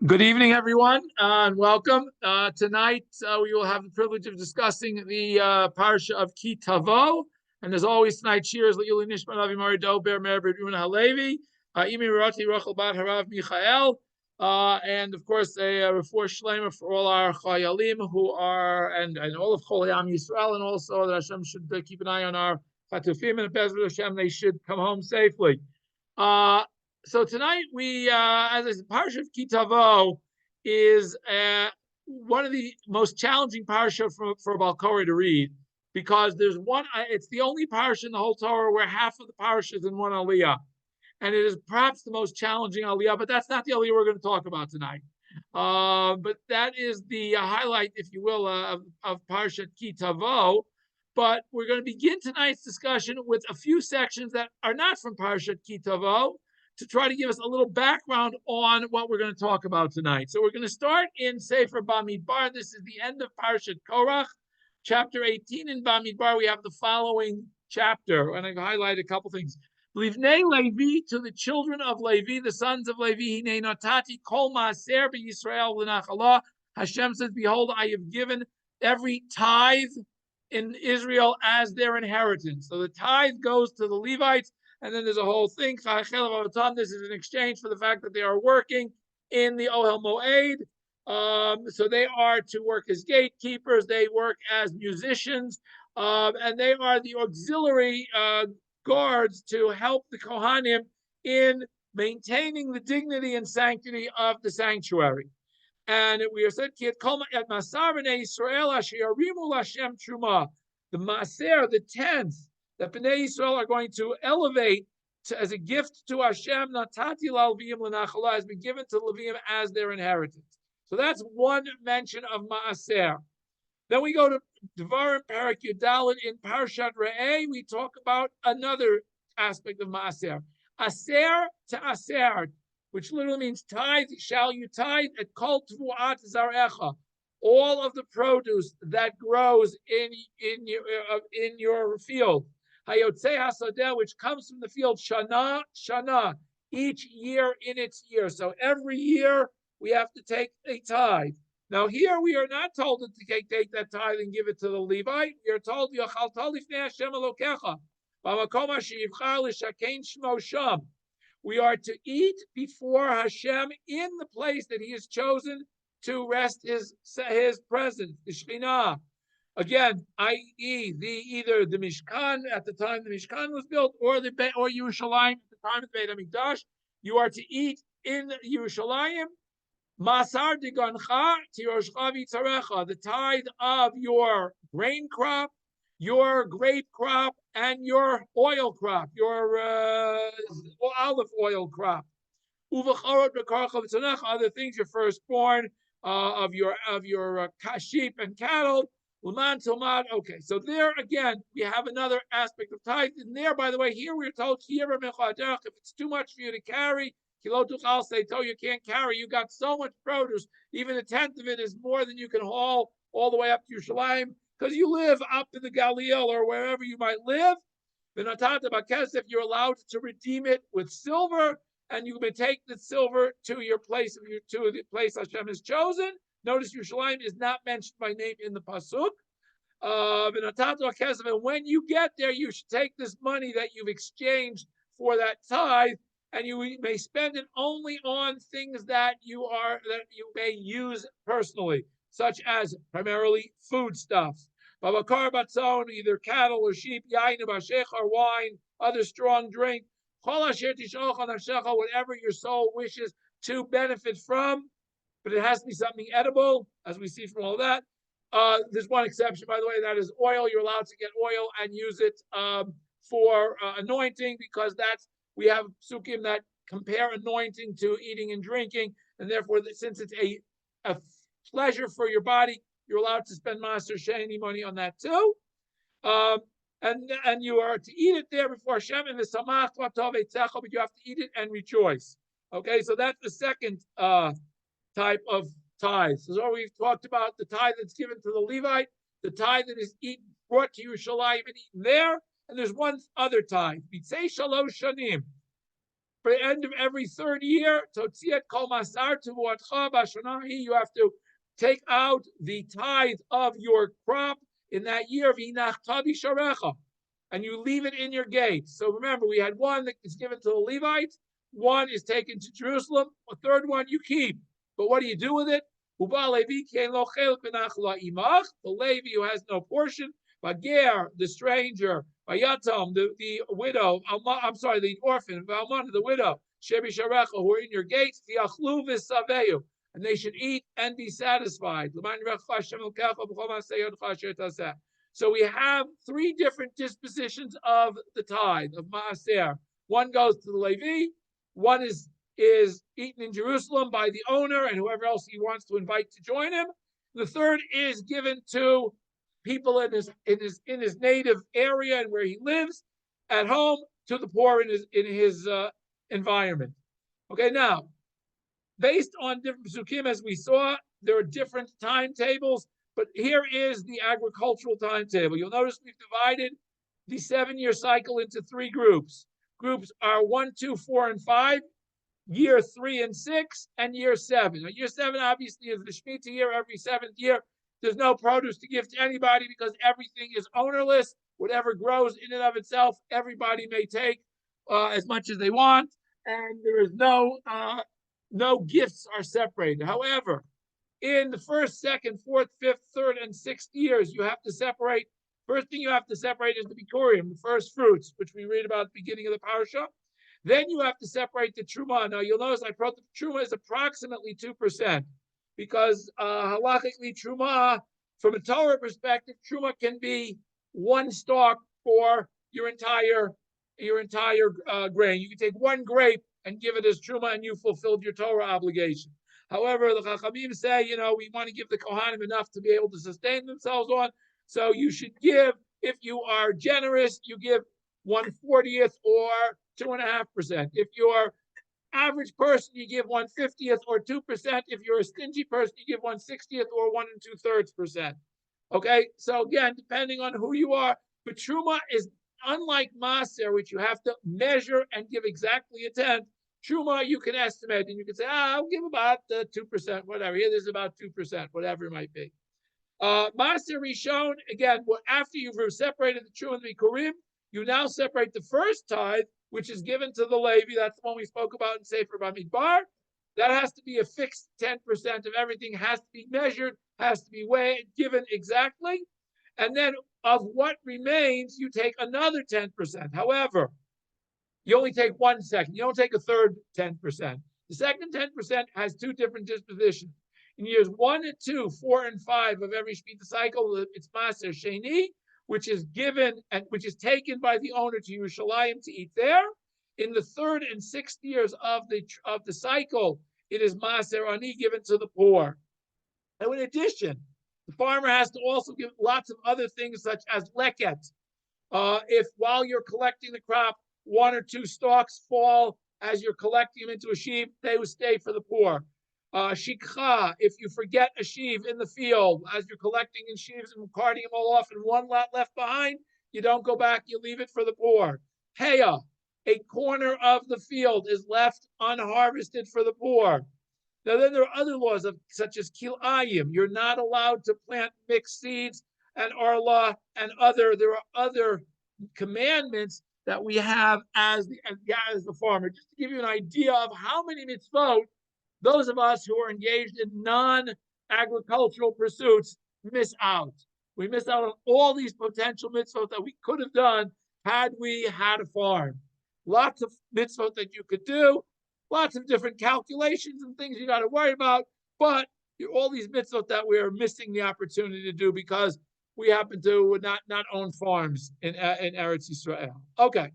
Good evening, everyone, and welcome. Tonight, we will have the privilege of discussing the parsha of Ki Tavo. And as always, tonight's shiur is Elul Nishmat Avi Mari Dober Mer Berduna Halevi, Imi Rati Rachel Bat Harav Michael, and of course a refuah shlema for all our chayalim who are and all of Chol Yam Yisrael, and also that Hashem should keep an eye on our chatufim, and Bezrat Hashem they should come home safely. So tonight we, as I said, parsha of Ki Tavo is one of the most challenging parsha for a Balkori to read, because there's one. It's the only parsha in the whole Torah where half of the parsha is in one aliyah, and it is perhaps the most challenging aliyah. But that's not the aliyah we're going to talk about tonight. But that is the highlight, if you will, of parsha Ki Tavo. But we're going to begin tonight's discussion with a few sections that are not from parsha Ki Tavo, to try to give us a little background on what we're going to talk about tonight. So we're going to start in Sefer Bamidbar. This is the end of Parshat Korach, chapter 18 in Bamidbar. We have the following chapter, and I highlight a couple things. Livnei Levi, to the children of Levi, the sons of Levi, Hinei Natati Kol Maaser BeYisrael L'Nachala. Hashem says, behold, I have given every tithe in Israel as their inheritance. So the tithe goes to the Levites. And then there's a whole thing. This is an exchange for the fact that they are working in the Ohel Moed. So they are to work as gatekeepers. They work as musicians. And they are the auxiliary guards to help the Kohanim in maintaining the dignity and sanctity of the sanctuary. And we are said, the Maser, the 10th, that Bnei Yisrael are going to elevate as a gift to Hashem, Natati L'Alvim L'Nachala, has been given to Levim as their inheritance. So that's one mention of Maaser. Then we go to Devarim Parak Yudalit in Parshat Re'eh. We talk about another aspect of Maaser. Aser to Aser, which literally means tithe, shall you tithe at Kol Tvuat Zarecha. All of the produce that grows in your field. Hayotzei Hasadeh, which comes from the field, Shana, Shana, each year in its year. So every year we have to take a tithe. Now here we are not told to take that tithe and give it to the Levite. We are told, Yochalta lifnei Hashem Elokecha, b'makom asher yivchar l'shakein shmo sham. We are to eat before Hashem in the place that He has chosen to rest His presence, the Shekhinah. Again, i.e., either the Mishkan at the time the Mishkan was built, or Yerushalayim at the time of the Beit HaMikdash. You are to eat in Yerushalayim. Masar digancha tiroshcha v'tzarecha, the tithe of your grain crop, your grape crop, and your oil crop, your olive oil crop. Uvacharot bekarcha v'tzanecha, other things, your firstborn of your sheep and cattle. Okay, so there again, we have another aspect of tithe. And there, by the way, here we're told, if it's too much for you to carry, you can't carry, you got so much produce, even a tenth of it is more than you can haul all the way up to Yerushalayim, because you live up in the Galil or wherever you might live. If you're allowed to redeem it with silver, and you may take the silver to your place to the place Hashem has chosen. Notice Yerushalayim is not mentioned by name in the pasuk. And when you get there, you should take this money that you've exchanged for that tithe, and you may spend it only on things that you may use personally, such as primarily foodstuffs. Babakar batzon, either cattle or sheep, yain or wine, other strong drink. Whatever your soul wishes to benefit from. But it has to be something edible, as we see from all that. There's one exception, by the way, that is oil. You're allowed to get oil and use it for anointing, because we have psukim that compare anointing to eating and drinking, and therefore, since it's a pleasure for your body, you're allowed to spend master sheni money on that too. And you are to eat it there before Hashem in the samach latov etzecha, but you have to eat it and rejoice. Okay, so that's the second type of tithe. So we've talked about the tithe that's given to the Levite, the tithe that is brought to Yerushalayim and eaten there, and there's one other tithe. Bitzei shalosh shanim. For the end of every third year, you have to take out the tithe of your crop in that year, and you leave it in your gate. So remember, we had one that is given to the Levites, one is taken to Jerusalem, a third one you keep. But what do you do with it? The Levi who has no portion, Bager, the stranger, Bayatam, the widow, the orphan, Valmana, the widow, Shebi Sharecha, who are in your gates, and they should eat and be satisfied. So we have three different dispositions of the tithe, of Maaser. One goes to the Levi, one is eaten in Jerusalem by the owner and whoever else he wants to invite to join him. The third is given to people in his native area and where he lives, at home, to the poor in his environment. Okay, now, based on different psukim, as we saw, there are different timetables, but here is the agricultural timetable. You'll notice we've divided the 7-year cycle into three groups. Groups are 1, 2, 4, and 5. Year 3 and 6, and year 7. Now, year 7 obviously is the Shemitah year. Every 7th year, there's no produce to give to anybody because everything is ownerless. Whatever grows in and of itself, everybody may take as much as they want, and there is no gifts are separated. However, in the 1st, 2nd, 4th, 5th, 3rd, and 6th years, you have to separate. First thing you have to separate is the bikurim, the first fruits, which we read about at the beginning of the parsha. Then you have to separate the truma. Now you'll notice I wrote the truma is approximately 2%, because halachically truma, from a Torah perspective, truma can be one stalk for your entire grain. You can take one grape and give it as truma, and you fulfilled your Torah obligation. However, the Chachamim say, we want to give the Kohanim enough to be able to sustain themselves on. So you should give, if you are generous, you give 1/40th or 2.5%. If you're average person, you give 1/50th or 2%. If you're a stingy person, you give 1/60th or 1 2/3%. Okay, so again, depending on who you are, but truma is unlike maser, which you have to measure and give exactly a tenth. Truma you can estimate, and you can say, I'll give about 2%, whatever. Here, there's about 2%, whatever it might be. Maser Rishon, again, after you've separated the truma and the bikurim, you now separate the first tithe, which is given to the Levi. That's the one we spoke about in Sefer Bamidbar. That has to be a fixed 10% of everything, has to be measured, has to be weighed, given exactly. And then of what remains, you take another 10%. However, you only take 1/2. You don't take a third 10%. The second 10% has two different dispositions. In years 1 and 2, 4 and 5 of every Shemitah cycle, it's Maser Sheni, which is given and which is taken by the owner to Yerushalayim to eat there. In the 3rd and 6th years of the cycle, it is Maser Ani, given to the poor. And in addition, the farmer has to also give lots of other things such as leket. If while you're collecting the crop, 1 or 2 stalks fall as you're collecting them into a sheaf, they will stay for the poor. Shikha, if you forget a sheaf in the field as you're collecting in sheaves and carting them all off and one lot left behind, you don't go back, you leave it for the poor. Heya, a corner of the field is left unharvested for the poor. Now then there are other laws such as kilayim. You're not allowed to plant mixed seeds and arla and there are other commandments that we have as the farmer. Just to give you an idea of how many mitzvot those of us who are engaged in non-agricultural pursuits miss out. We miss out on all these potential mitzvot that we could have done had we had a farm. Lots of mitzvot that you could do, lots of different calculations and things you got to worry about, but all these mitzvot that we are missing the opportunity to do because we happen to not own farms in Eretz Yisrael. Okay,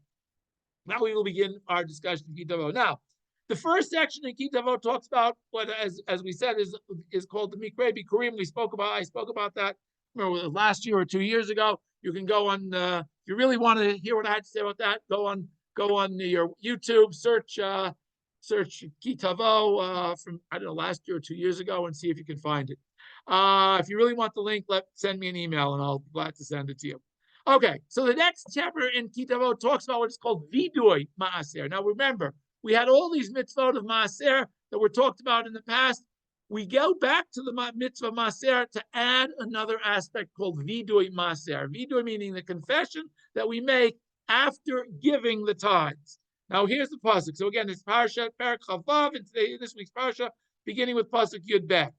now we will begin our discussion of Ki Tavo. Now, the first section in Ki Tavo talks about what, as we said, is called the Mikrei Bikurim. I spoke about that. Remember, last year or 2 years ago. You can go on. If you really want to hear what I had to say about that, go on your YouTube, search Ki Tavo from last year or 2 years ago, and see if you can find it. If you really want the link, send me an email, and I'll be glad to send it to you. Okay, so the next chapter in Ki Tavo talks about what is called Vidui Maaser. Now remember, We had all these mitzvot of maaser that were talked about in the past. We go back to the mitzvah maaser to add another aspect called vidui maaser. Vidui meaning the confession that we make after giving the tithes. Now here's the pasuk. So again, it's parshat Perek Chavav, and today this week's parsha, beginning with pasuk Yud Bet.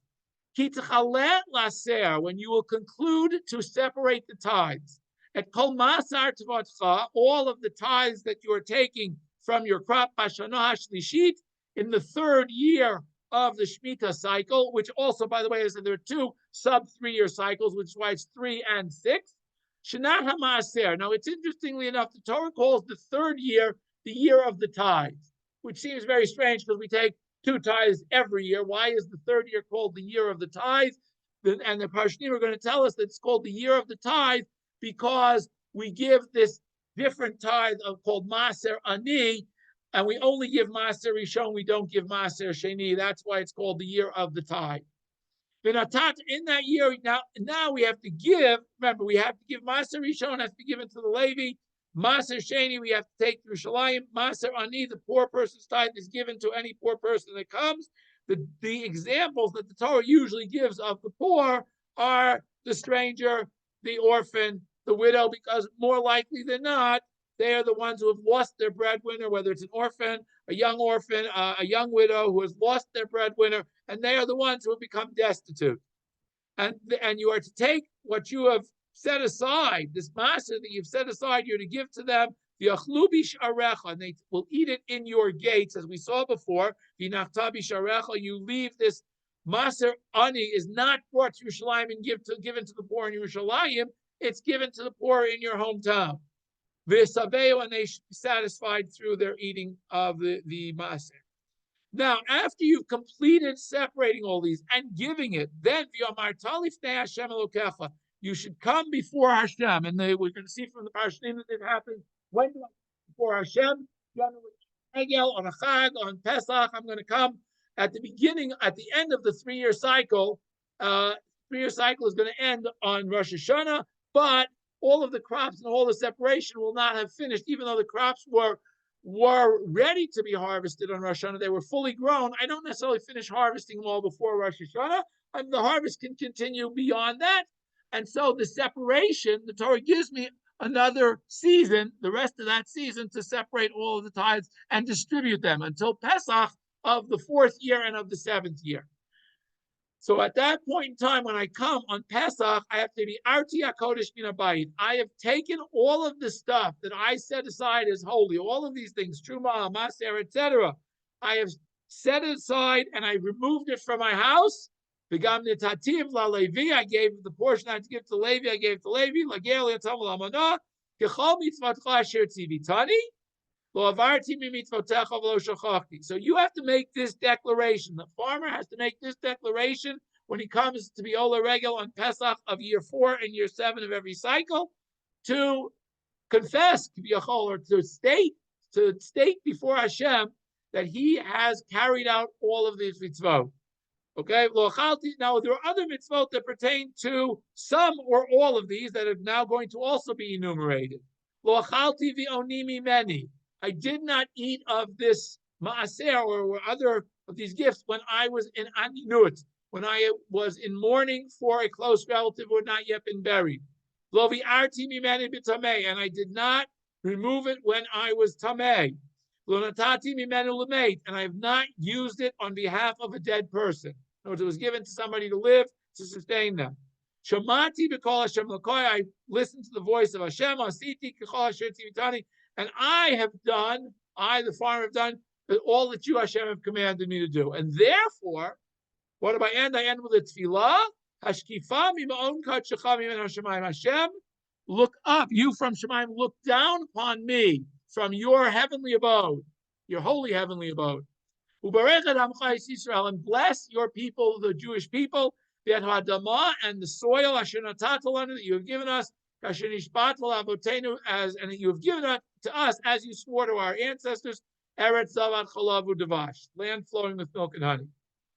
Ki Tavo laser, when you will conclude to separate the tithes. At kol masar tvatcha, all of the tithes that you are taking from your crop, bashana hashlishit, in the third year of the Shemitah cycle, which also, by the way, is that there are two sub 3-year cycles, which is why it's 3 and 6. Shanat HaMaaser. Now, it's interestingly enough, the Torah calls the third year the year of the tithes, which seems very strange because we take 2 tithes every year. Why is the third year called the year of the tithes? And the Parshnim are going to tell us that it's called the year of the tithe because we give this different tithe called Maaser Ani, and we only give Maaser Rishon, we don't give Maaser Sheni. That's why it's called the year of the tithe. In that year, now we have to give, remember, we have to give Maaser Rishon, has to be given to the Levi. Maaser Sheni, we have to take through Shalayim. Maaser Ani, the poor person's tithe, is given to any poor person that comes. The examples that the Torah usually gives of the poor are the stranger, the orphan, the widow, because more likely than not, they are the ones who have lost their breadwinner, whether it's an orphan, a young widow who has lost their breadwinner, and they are the ones who have become destitute. And you are to take what you have set aside, this maaser that you've set aside, you're to give to them, and they will eat it in your gates, as we saw before. You leave this maaser ani is not brought to Yerushalayim and given to the poor in Yerushalayim. It's given to the poor in your hometown. And they should be satisfied through their eating of the maaser. Now, after you've completed separating all these and giving it, then you should come before Hashem. And we're going to see from the Parshnim that it happens when before Hashem, on a Chag, on Pesach. I'm going to come at the beginning, at the end of the 3-year cycle. 3-year cycle is going to end on Rosh Hashanah, but all of the crops and all the separation will not have finished, even though the crops were ready to be harvested on Rosh Hashanah. They were fully grown. I don't necessarily finish harvesting them all before Rosh Hashanah. The harvest can continue beyond that. And so the separation, the Torah gives me another season, the rest of that season, to separate all of the tithes and distribute them until Pesach of the 4th year and of the 7th year. So at that point in time, when I come on Pesach, I have to be Arti HaKodesh Min HaBayit. I have taken all of the stuff that I set aside as holy, all of these things, Truma, Maser, etc. I have set it aside and I removed it from my house. V'gam nitativ la Levi, I gave the portion I had to give to Levi, I gave to Levi. L'ger li'atam l'amana, k'chol mitzvatcha asher tzivitani. So you have to make this declaration. The farmer has to make this declaration when he comes to be Ola Regel on Pesach of year 4 and year 7 of every cycle, to confess, or to state before Hashem that he has carried out all of these mitzvot. Okay, now there are other mitzvot that pertain to some or all of these that are now going to also be enumerated. I did not eat of this maaser or other of these gifts when I was in aninut, when I was in mourning for a close relative who had not yet been buried. And I did not remove it when I was tameh. And I have not used it on behalf of a dead person. In other words, it was given to somebody to live, to sustain them. Shamati b'kol Hashem l'koi, I listened to the voice of Hashem, asiti k'chol asher tzivitani, and I, the farmer, have done all that you, Hashem, have commanded me to do. And therefore, what do I end? I end with a tefillah. Hashkifa mima'on kat shecha mimen hashemayim. Hashem, look up. You from Shemayim, look down upon me from your heavenly abode, your holy heavenly abode. Ubarechet amcha Yisrael, and bless your people, the Jewish people, v'et ha'adamah, and the soil, asher natata lanu, that you have given us, asher nishbat l'avotenu, and that you have given it to us as you swore to our ancestors, Eretz Zavat Chalav Udavash, land flowing with milk and honey.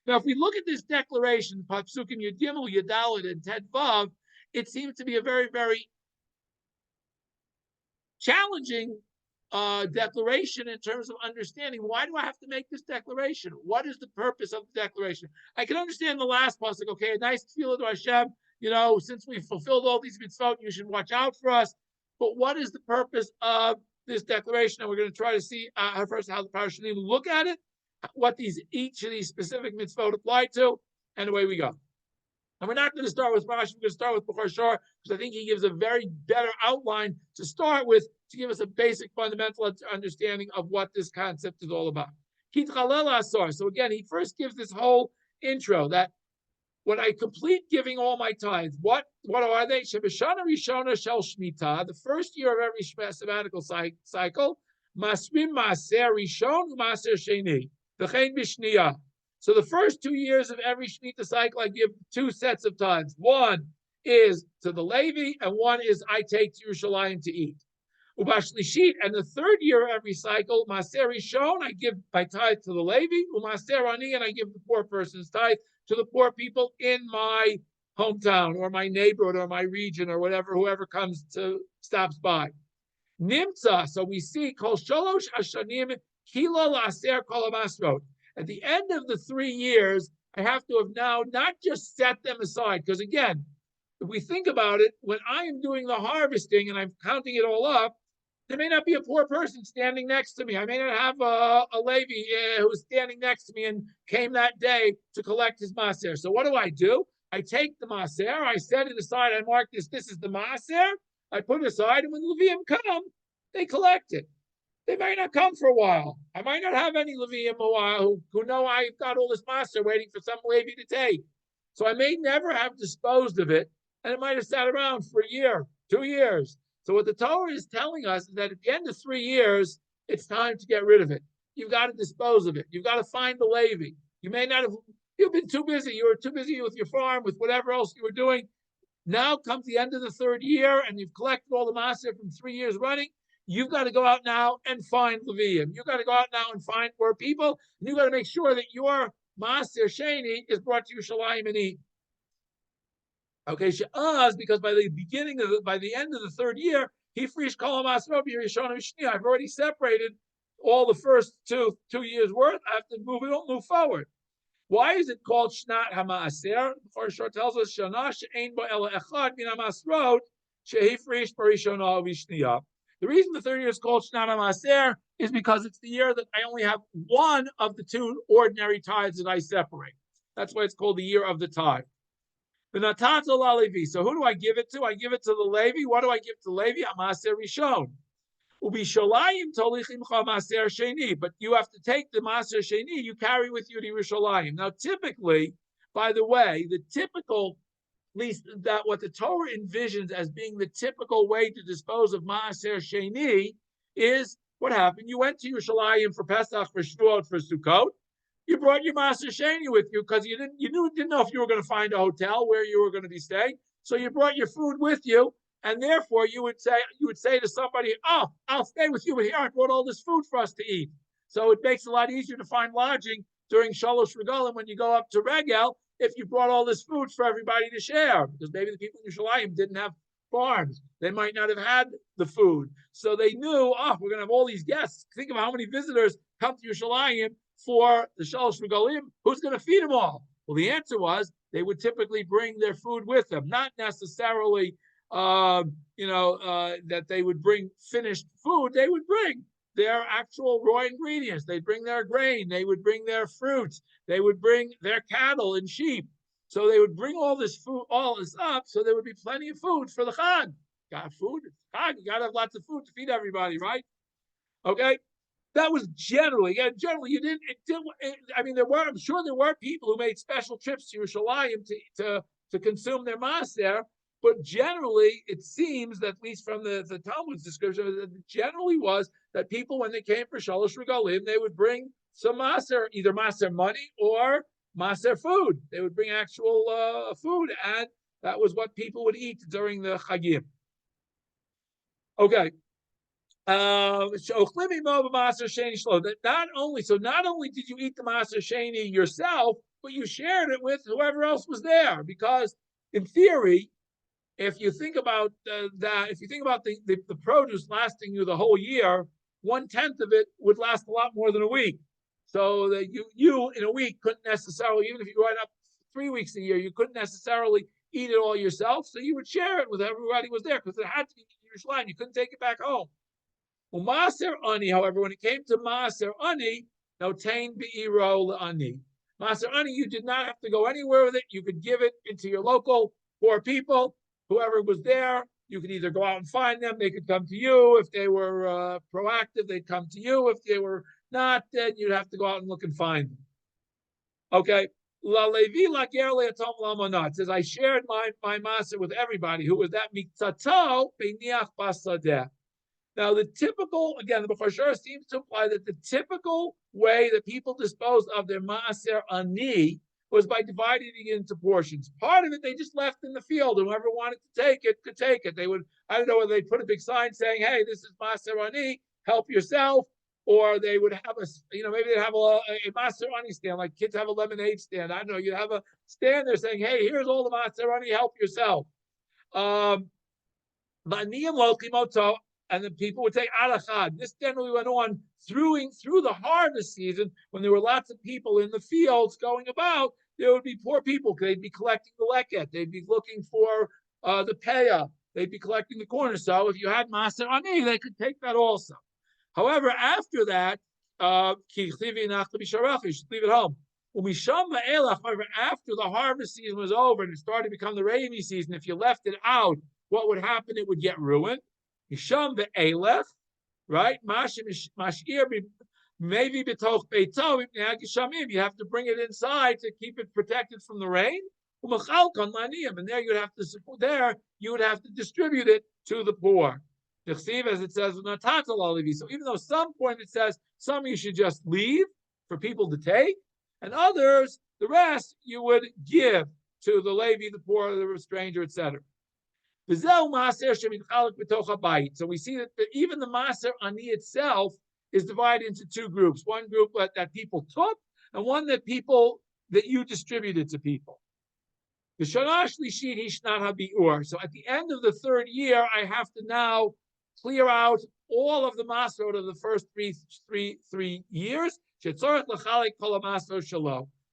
Now, if we look at this declaration, Pasukim Yud Gimel, Yud Dalet, and Ted Vav, it seems to be a very, very challenging declaration in terms of understanding. Why do I have to make this declaration? What is the purpose of the declaration? I can understand the last pasuk. Okay, a nice tefillah to Hashem. Since we've fulfilled all these mitzvot, you should watch out for us. But what is the purpose of this declaration? And we're going to try to see first how the parshat look at it, what each of these specific mitzvot apply to, and away we go. And we're not going to start with Rashi. We're going to start with B'chor Shor because I think he gives a very better outline to start with to give us a basic fundamental understanding of what this concept is all about. Ki Tavo. So again, he first gives this whole intro that when I complete giving all my tithes, what are they? Shebeshana Rishona Shel Shmita, the first year of every sabbatical cycle, Masrim Maser Rishon Maser Sheni, V'chein B'Shniya. So the first 2 years of every Shemitah cycle, I give 2 sets of tithes. One is to the Levi, and one is I take to Yerushalayim to eat. Ubashlishit, and the 3rd year of every cycle, Maser Rishon, I give my tithe to the Levi, Umaser Ani, and I give the poor person's tithe to the poor people in my hometown or my neighborhood or my region or whoever stops by. Nimtza, so we see Kol Sholosh Hashanim Kilo Laser Kol Hamasrot. At the end of the 3 years, I have to have now not just set them aside, because again, if we think about it, when I am doing the harvesting and I'm counting it all up, there may not be a poor person standing next to me. I may not have a Levi who's standing next to me and came that day to collect his maser. So what do? I take the maser, I set it aside, I mark this is the maser, I put it aside, and when the Levium come, they collect it. They might not come for a while. I might not have any Levium who know I've got all this maser waiting for some Levi to take. So I may never have disposed of it, and it might have sat around for a year, 2 years. So what the Torah is telling us is that at the end of 3 years, it's time to get rid of it. You've got to dispose of it. You've got to find the Levi. You've been too busy. You were too busy with your farm, with whatever else you were doing. Now comes the end of the 3rd year, and you've collected all the maser from 3 years running. You've got to go out now and find Levium. You've got to go out now and find poor people. And you've got to make sure that your maser sheni is brought to Yerushalayim and eat. Okay, because by the end of the 3rd year, he frees kol hamasrot b'Rishon Shniya. I've already separated all the first two years worth. I have to move forward. Why is it called Shnat HaMaaser? B'chor Shor tells us Shana she'ein bo ela echad min hamasrot shehifrish b'Rishona v'Shniya. The reason the 3rd year is called Shnat HaMaaser is because it's the year that I only have one of the 2 ordinary tithes that I separate. That's why it's called the year of the tithe. The Natato la Levi. So who do I give it to? I give it to the Levi. What do I give to Levi? Amaser Rishon. Ubishalayim tolichim maser sheni. But you have to take the maser sheni. You carry with you to Yerushalayim. Now, typically, by the way, the typical, at least that what the Torah envisions as being the typical way to dispose of maser sheni is what happened. You went to Yerushalayim for Pesach, for Shavuot, for Sukkot. You brought your maser sheni with you because you didn't know if you were going to find a hotel where you were going to be staying. So you brought your food with you, and therefore you would say to somebody, "Oh, I'll stay with you, but here I brought all this food for us to eat." So it makes it a lot easier to find lodging during Shalosh Regalim when you go up to Regel if you brought all this food for everybody to share, because maybe the people in Yerushalayim didn't have farms. They might not have had the food. So they knew, we're going to have all these guests. Think of how many visitors come to Yerushalayim for the Shalosh Regalim. Who's going to feed them all? Well, the answer was they would typically bring their food with them, not necessarily, that they would bring finished food. They would bring their actual raw ingredients. They'd bring their grain. They would bring their fruits. They would bring their cattle and sheep. So they would bring all this food, all this up, so there would be plenty of food for the Chag. Got food? Chag, you got to have lots of food to feed everybody, right? Okay. That was generally you didn't. I'm sure there were people who made special trips to Yerushalayim to consume their maser, but generally it seems that, at least from the Talmud's description, it generally was that people, when they came for Shalosh Regalim, they would bring some maser, either maser money or maser food. They would bring actual food, and that was what people would eat during the Chagim. Okay. Not only did you eat the maser sheni yourself, but you shared it with whoever else was there. Because in theory, if you think about the produce lasting you the whole year, 1/10 of it would last a lot more than a week. So that you in a week couldn't necessarily, even if you went up 3 weeks a year, you couldn't necessarily eat it all yourself. So you would share it with everybody who was there because it had to be in Yerushalayim. You couldn't take it back home. Well, Maaser Ani, however, when it came to Maaser Ani, no tain be'iro ani. Maaser Ani, you did not have to go anywhere with it. You could give it into your local poor people, whoever was there. You could either go out and find them. They could come to you. If they were proactive, they'd come to you. If they were not, then you'd have to go out and look and find them. Okay. La Levi la ger le'atom lamonat. It says, I shared my maaser with everybody. Who was that? Miktato be'niach basadeh. Now, the typical, again, the parshat seems to imply that the typical way that people disposed of their maaser ani was by dividing it into portions. Part of it they just left in the field, and whoever wanted to take it could take it. They would, I don't know whether they put a big sign saying, "Hey, this is maaser ani, help yourself," or they would have maybe they'd have a maaser ani stand, like kids have a lemonade stand. I don't know, you'd have a stand there saying, "Hey, here's all the maaser ani, help yourself." And then people would take alachad. This generally went on through the harvest season when there were lots of people in the fields going about. There would be poor people. They'd be collecting the leket. They'd be looking for the payah. They'd be collecting the corner. So if you had maaser ani, they could take that also. However, after that, you should leave it home. However, after the harvest season was over and it started to become the rainy season, if you left it out, what would happen? It would get ruined. Yisham ve'elech, right? Mashir maybe betoch beito. You have to bring it inside to keep it protected from the rain. And there you would have to distribute it to the poor. As it says, so even though some point it says some you should just leave for people to take, and others, the rest, you would give to the Levi, the poor, the stranger, etc. So we see that even the maaser ani itself is divided into two groups. One group that people took, and one that you distributed to people. So at the end of the third year, I have to now clear out all of the maaserot of the first three years.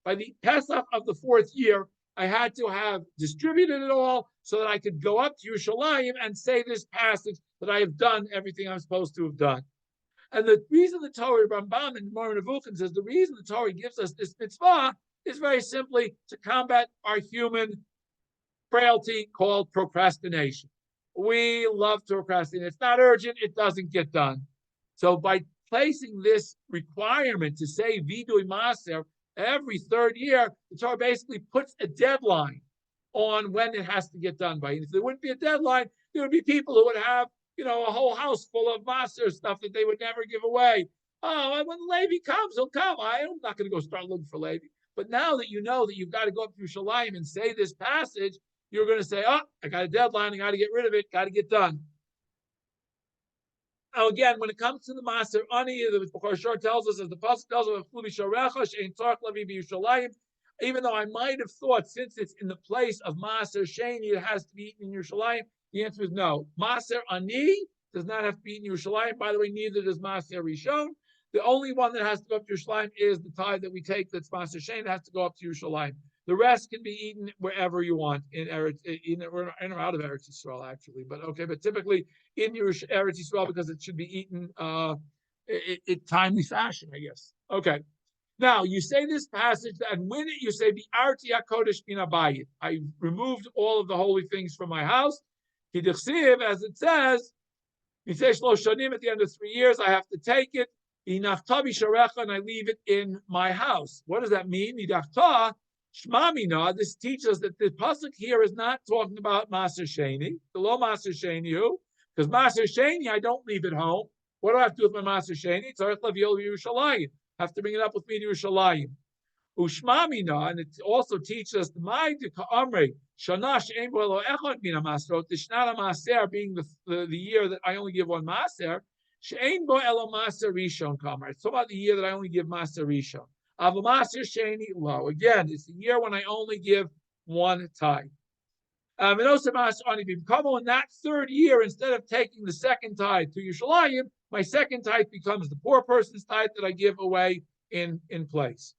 By the Pesach of the fourth year, I had to have distributed it all so that I could go up to Yerushalayim and say this passage that I have done everything I'm supposed to have done. And the reason the Torah, Rambam and Moreh Nevuchim says, the reason the Torah gives us this mitzvah is very simply to combat our human frailty called procrastination. We love to procrastinate. It's not urgent. It doesn't get done. So by placing this requirement to say vidui maaser every third year, the Torah basically puts a deadline on when it has to get done by. And if there wouldn't be a deadline, there would be people who would have, a whole house full of maaser stuff that they would never give away. Oh, when Levi comes, he'll come. I'm not going to go start looking for Levi. But now that you know that you've got to go up to Yerushalayim and say this passage, you're going to say, I got a deadline. I got to get rid of it. Got to get done. Now, again, when it comes to the maaser ani, the parshat tells us, as the pasuk tells us, even though I might have thought, since it's in the place of maaser sheni, it has to be eaten in Yerushalayim, the answer is no. Maaser ani does not have to be eaten in Yerushalayim. By the way, neither does maaser rishon. The only one that has to go up to Yerushalayim is the tithe that we take that's maaser sheni. It has to go up to Yerushalayim. The rest can be eaten wherever you want in or out of Eretz Yisrael, actually. But typically in Eretz Yisrael because it should be eaten in timely fashion, I guess. Okay. Now you say this passage, and when you say Bi'arti HaKodesh min habayit, I removed all of the holy things from my house. Kidichsiv, as it says, Misei Shlosh Shanim, at the end of 3 years, I have to take it. Inachta b'sharecha, and I leave it in my house. What does that mean? Nidachta. Shmamina, this teaches us that the pasuk here is not talking about maaser sheni, the low maaser sheni, because maaser sheni I don't leave at home. What do I have to do with my maaser sheni? Tzarich lavil Yerushalayim. I have to bring it up with me to Yerushalayim. Ushmamina, and it also teaches us the mind ka'amrei shana she'en bo elo echad min ha'masrot. The shnat ha'maser being the year that I only give one maaser. She'en bo elo maaser rishon kamar. It's talking about the year that I only give maaser rishon. Avamaser sheni lo. Again, it's the year when I only give one tithe. In that third year, instead of taking the second tithe to Yerushalayim, My second tithe becomes the poor person's tithe that I give away in place.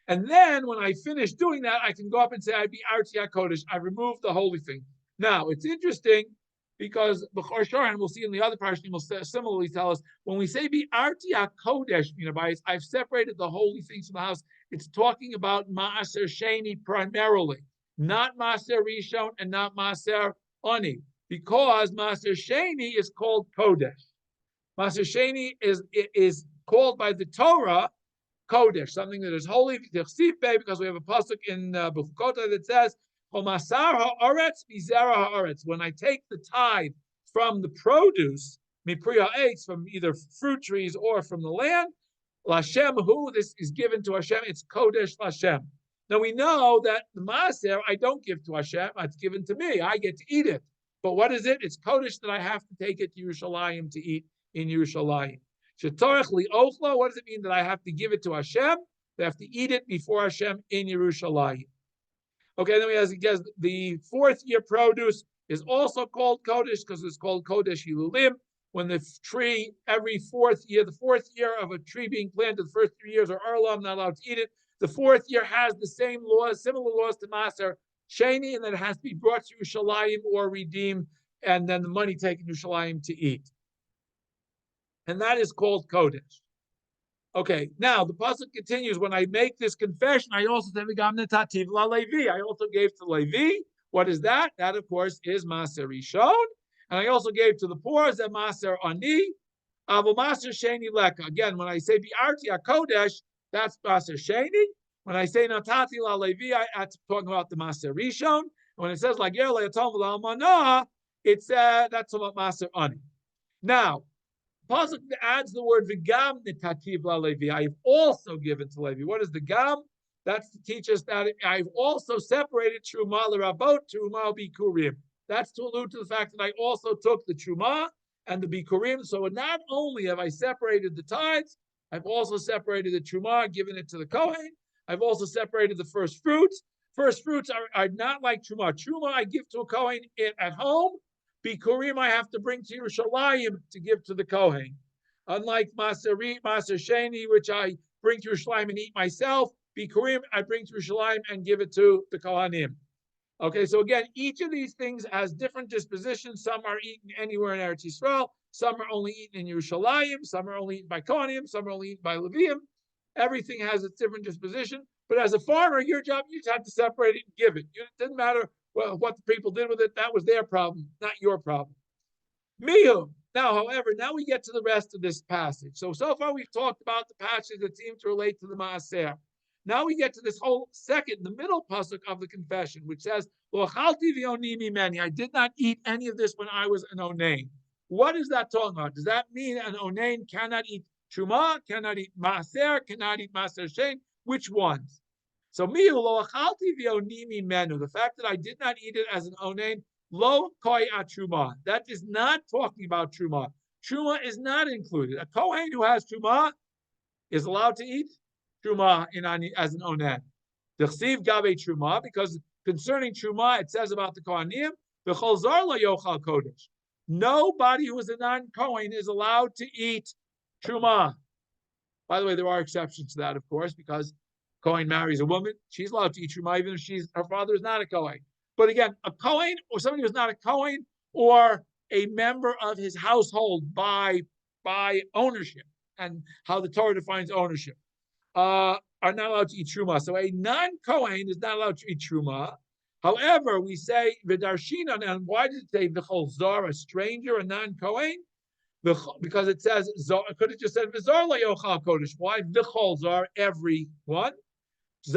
And then when I finish doing that, I can go up and say, I be Arti HaKodesh. I removed the holy thing. Now, it's interesting because B'chor Shor, and we'll see in the other parshat, will similarly tell us, when we say be Arti HaKodesh, I've separated the holy things from the house. It's talking about Maaser Sheni primarily, not Maaser Rishon and not Maaser Ani, because Maaser Sheni is called Kodesh. Maaser Sheni is called by the Torah Kodesh, something that is holy, because we have a pasuk in Bechukota that says, when I take the tithe from the produce, from either fruit trees or from the land, Lashem, this is given to Hashem, it's Kodesh Lashem. Now we know that the Maaser I don't give to Hashem, it's given to me, I get to eat it. But what is it? It's Kodesh that I have to take it to Yerushalayim to eat in Yerushalayim. What does it mean that I have to give it to Hashem? I have to eat it before Hashem in Yerushalayim. Okay, then we have the fourth year produce is also called Kodesh because it's called Kodesh Hilulim. When the tree, every fourth year of a tree being planted, the first 3 years are Arla, I'm not allowed to eat it. The fourth year has the same laws, similar laws to Maaser Sheni, and then it has to be brought to Yerushalayim or redeemed, and then the money taken to Yerushalayim to eat. And that is called Kodesh. Okay, now the pasuk continues. When I make this confession, I also said, I also gave to Levi. What is that? That, of course, is Maaser Rishon. And I also gave to the poor, that Maaser Ani. Avo Maaser Sheni Leka. Again, when I say Bi'arti HaKodesh, that's Maaser Sheni. When I say Natati La Levi, I'm talking about the Maaser Rishon. And when it says like Yer Le'atom V'La'almanah, it's that's about Maaser Ani. Now, pasuk adds the word v'gam nitativ la'levi. I've also given to Levi. What is the gam? That's to teach us that I've also separated truma l'rabot, truma bikurim. That's to allude to the fact that I also took the truma and the bikurim. So not only have I separated the tithes, I've also separated the truma, given it to the kohen. I've also separated the first fruits. First fruits are not like truma. Truma I give to a kohen at home. Bikurim I have to bring to Yerushalayim to give to the Kohen. Unlike Maaser Sheni, which I bring to Yerushalayim and eat myself, Bikurim I bring to Yerushalayim and give it to the Kohanim. Okay, so again, each of these things has different dispositions. Some are eaten anywhere in Eretz Yisrael. Some are only eaten in Yerushalayim. Some are only eaten by Kohanim. Some are only eaten by Leviim. Everything has its different disposition. But as a farmer, your job, you just have to separate it and give it. It didn't matter what the people did with it. That was their problem, not your problem. Mihu. Now, however, now we get to the rest of this passage. So far we've talked about the passages that seem to relate to the Maaser. Now we get to this whole second, the middle pasuk of the confession, which says, I did not eat any of this when I was an onain. What is that talking about? Does that mean an onain cannot eat truma, cannot eat Maaser, cannot eat Maaser Shein? Which ones? So the fact that I did not eat it as an onain, lo koi at truma. That is not talking about truma. Truma is not included. A kohen who has truma is allowed to eat truma as an onain. D'chsiv gabe truma, because concerning truma, it says about the kohanim, v'chol zar lo yochal kodesh. Nobody who is a non-kohen is allowed to eat truma. By the way, there are exceptions to that, of course, because Kohen marries a woman, she's allowed to eat truma even if her father is not a Kohen. But again, a Kohen or somebody who's not a Kohen or a member of his household by ownership, and how the Torah defines ownership, are not allowed to eat truma. So a non-Kohen is not allowed to eat truma. However, we say v'darshinan, and why did it say v'chol zar, a stranger, a non-Kohen? Because it says, it could have just said v'zar la yochal kodesh. Why v'chol zar, everyone? This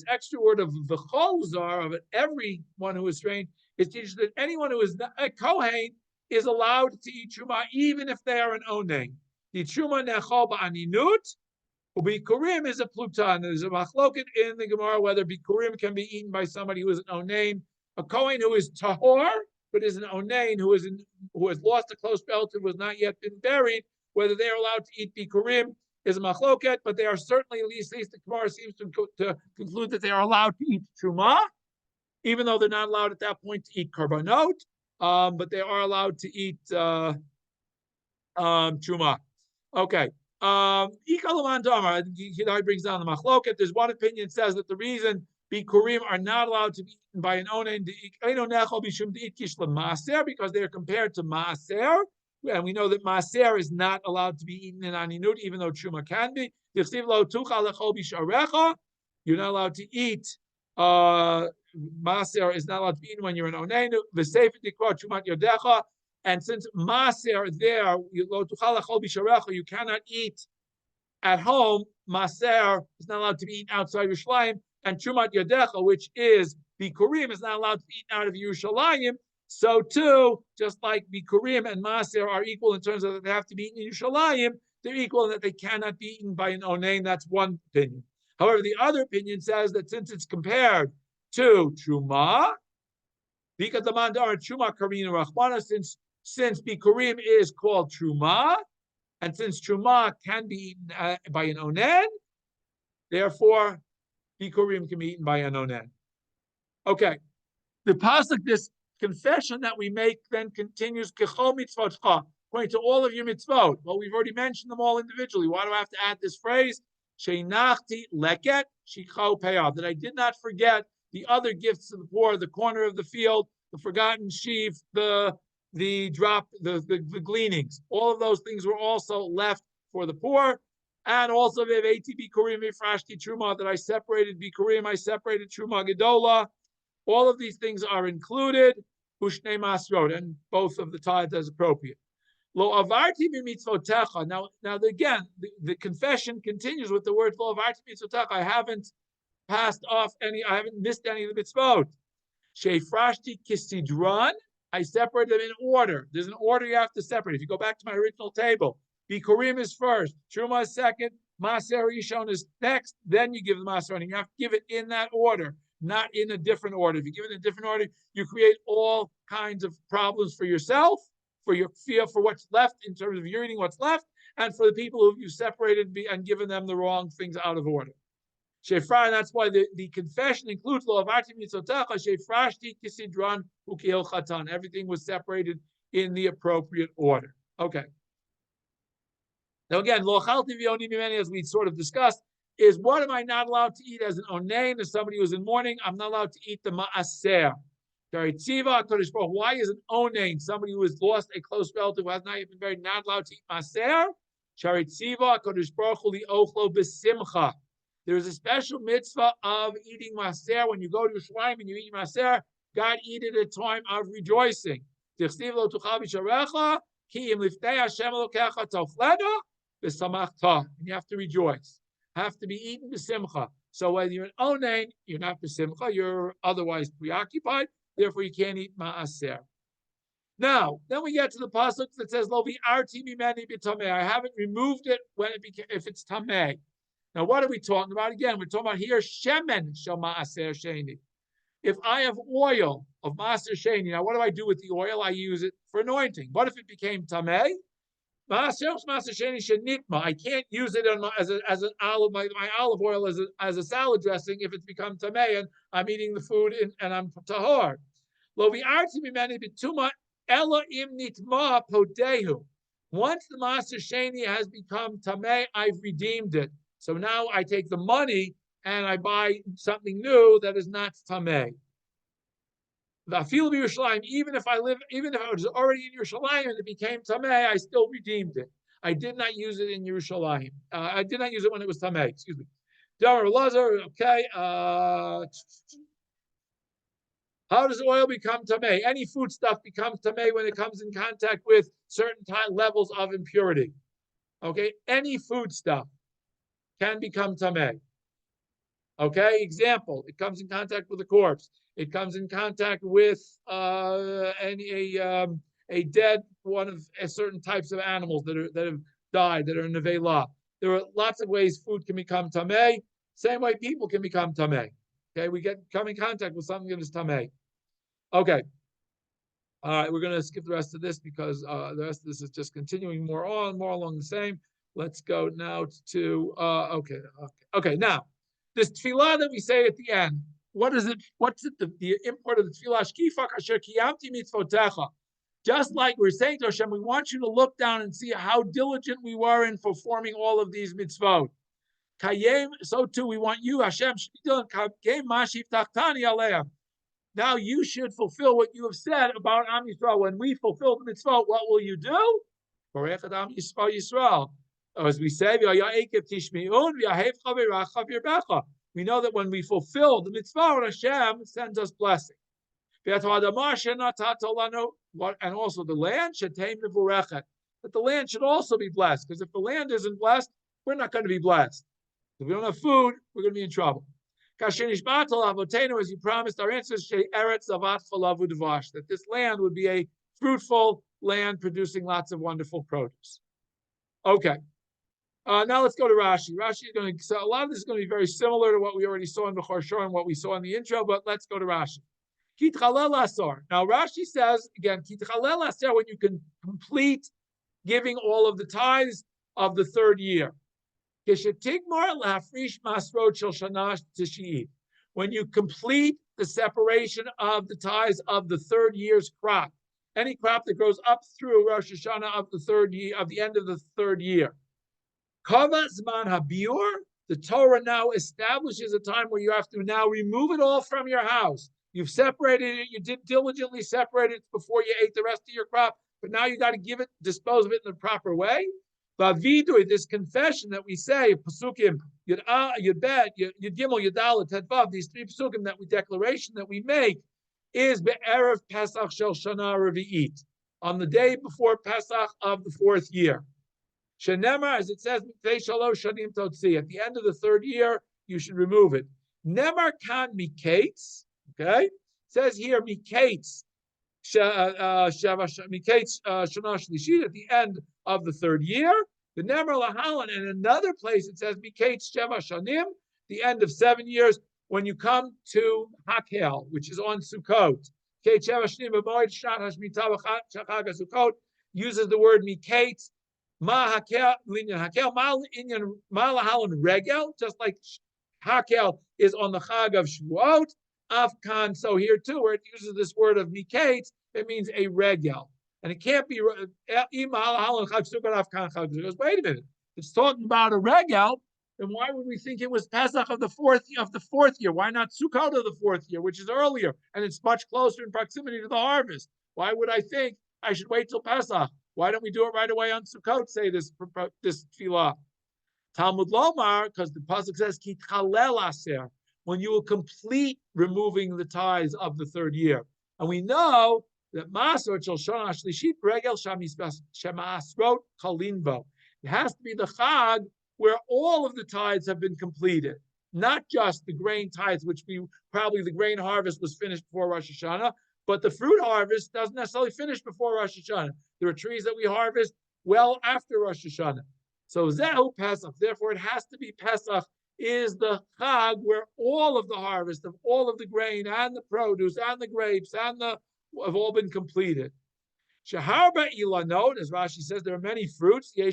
extra word of v'chol zar, of everyone who is strange, it teaches that anyone who is a kohen is allowed to eat truma, even if they are an onain. The truma nechal ba'aninut, bikurim is a plutan. There's a machloket in the Gemara whether bikurim can be eaten by somebody who is an onain. A kohen who is tahor, but is an onain, who has lost a close relative, who has not yet been buried, whether they are allowed to eat bikurim is a machloket, but they are certainly, at least the Gemara seems to conclude that they are allowed to eat truma, even though they're not allowed at that point to eat korbanot, but they are allowed to eat Truma. Okay. Ikalaman Damar, he brings down the machloket. There's one opinion that says that the reason bikurim are not allowed to be eaten by an onen because they're compared to maaser, and we know that maaser is not allowed to be eaten in aninut, even though truma can be. You're not allowed to eat. Maaser is not allowed to be eaten when you're an onenu. And since maser there, you cannot eat at home. Maser is not allowed to be eaten outside Yerushalayim, and Trumat Yadecha, which is Bikurim, is not allowed to be eaten out of Yerushalayim. So too, just like Bikurim and Maser are equal in terms of that they have to be eaten in Yerushalayim, they're equal in that they cannot be eaten by an onain. That's one opinion. However, the other opinion says that since it's compared to Truma, because the mandar Truma Karina Rachmana, since Bikurim is called Truma, and since Truma can be eaten by an onen, therefore Bikurim can be eaten by an onen. Okay, the pasuk, this confession that we make, then continues Kechol mitzvotcha, according to all of your mitzvot. Well, we've already mentioned them all individually. Why do I have to add this phrase? Sheinachti leket shikho peyav, that I did not forget the other gifts to the poor, the corner of the field, the forgotten sheaf, the gleanings. All of those things were also left for the poor. And also veveti bikurim v'frashti truma, that I separated bikurim, I separated truma gedola. All of these things are included. Ushne masrod, and both of the tithes as appropriate. Lo avarti b'mitzvotecha. Now again, the confession continues with the word lo avarti b'mitzvotecha. I haven't passed off any. I haven't missed any of the mitzvot. Sheifrashti kisidran. I separate them in order. There's an order you have to separate. If you go back to my original table, Bikurim is first, Truma is second, Maser Yishon is next, then you give the Maser, and you have to give it in that order, not in a different order. If you give it in a different order, you create all kinds of problems for yourself, for your fear, for what's left in terms of you're eating what's left, and for the people who you separated and given them the wrong things out of order. Shefra, and that's why the confession includes lo avarti mitzotecha shefrashti kisidran ukiel chatan. Everything was separated in the appropriate order. Okay. Now again, lo achalti v'oni mimeni, as we sort of discussed, is what am I not allowed to eat as an onain, as somebody who's in mourning? I'm not allowed to eat the ma'aser. Why is an onain, somebody who has lost a close relative who has not yet been buried, not allowed to eat ma'aser? Sharitziva kodesh baruch hu li'ochlo b'simcha. There is a special mitzvah of eating maser. When you go to Yerushalayim and you eat maser, God eat it at a time of rejoicing. And you have to rejoice. Have to be eaten b'simcha. So whether you're an onain, you're not b'simcha, you're otherwise preoccupied. Therefore, you can't eat ma'aser. Now, then we get to the pasuk that says, "Lo bi'arti mimeni b'tamei." I haven't removed it when it became, if it's tamei. Now, what are we talking about? Again, we're talking about here shemen shel ma'aser sheni. If I have oil of ma'aser sheni, now what do I do with the oil? I use it for anointing. What if it became tamei? Ma'aser sheni shenitma. I can't use it as an olive, my olive oil as a salad dressing if it's become tamei and I'm eating the food and I'm tahor. Lo bi'arti mimeni b'tuma ela im nitma podehu. Once the ma'aser sheni has become tamei, I've redeemed it. So now I take the money and I buy something new that is not tamei. Even if I was already in Yerushalayim and it became tamei, I still redeemed it. I did not use it in Yerushalayim. I did not use it when it was tamei. Excuse me. Okay. How does oil become tamei? Any food stuff becomes tamei when it comes in contact with certain levels of impurity. Okay, any food stuff can become tamei. Okay, example, it comes in contact with a corpse. It comes in contact with a dead one of certain types of animals that have died, that are in nevela. There are lots of ways food can become tamei. Same way people can become tamei. Okay, we come in contact with something that is tamei. Okay. All right, we're going to skip the rest of this because the rest of this is just continuing more along the same. Let's go now to okay. Now, this tefillah that we say at the end, what is it? What's it? The import of the tefillah? Shkifak asher kiyamti mitzvotecha. Just like we're saying to Hashem, we want you to look down and see how diligent we were in performing all of these mitzvot. So too, we want you, Hashem, now you should fulfill what you have said about Am Yisrael. When we fulfill the mitzvot, what will you do? As we say, we know that when we fulfill the mitzvah, Hashem sends us blessing. And also the land that the land should also be blessed. Because if the land isn't blessed, we're not going to be blessed. If we don't have food, we're going to be in trouble. As you promised our ancestors, that this land would be a fruitful land producing lots of wonderful produce. Okay. Now let's go to Rashi. Rashi is going to, so a lot of this is going to be very similar to what we already saw in the Chorshor and what we saw in the intro, but let's go to Rashi. Ki Tavo. Now Rashi says, again, Ki Tavo, when you can complete giving all of the tithes of the third year. When you complete the separation of the tithes of the third year's crop, any crop that grows up through Rosh Hashanah of the third year, of the end of the third year. Kava Zman Habiur, the Torah now establishes a time where you have to now remove it all from your house. You've separated it, you did diligently separate it before you ate the rest of your crop, but now you got to give it, dispose of it in the proper way. Vavidui, this confession that we say, Pasukim, Yud Bet, Yud Gimel, Yud Dalet, Tet Vav, these three Pasukim that we declaration that we make is Be'erev Pesach Shel Shana Revi'it, on the day before Pesach of the fourth year. Shenemar, as it says, Shalosh Shanim Totzi, at the end of the third year, you should remove it. Nemar Kan Mikates, okay, it says here Mikates, Shana Shlishit, at the end of the third year. The Nemer Lahalan, and another place it says Mikates Sheva Shanim, the end of 7 years, when you come to Hakel, which is on Sukkot. Uses the word Mikates, Ma Hakel, Linyan Hakel, Ma Lahalan Regel, just like Hakel is on the Chag of Shavuot. Afkan, so here too, where it uses this word of Mikates, it means a regel. And it can't be, goes, wait a minute, it's talking about a regel, then why would we think it was Pesach of the fourth year? Why not Sukkot of the fourth year, which is earlier, and it's much closer in proximity to the harvest? Why would I think I should wait till Pesach? Why don't we do it right away on Sukkot, say this tefillah? Talmud Lomar, because the pasuk says, Ki Tchalel Aser, when you will complete removing the tithes of the third year. And we know that Masor Shel Shana Shlishit Regel Shemasrot Kalinbo. It has to be the Chag where all of the tithes have been completed, not just the grain tithes, which probably the grain harvest was finished before Rosh Hashanah, but the fruit harvest doesn't necessarily finish before Rosh Hashanah. There are trees that we harvest well after Rosh Hashanah. So Zehu Pesach, therefore it has to be Pesach, is the Chag where all of the harvest of all of the grain and the produce and the grapes and the have all been completed. Shaharba Ilanot, as Rashi says, there are many fruits. That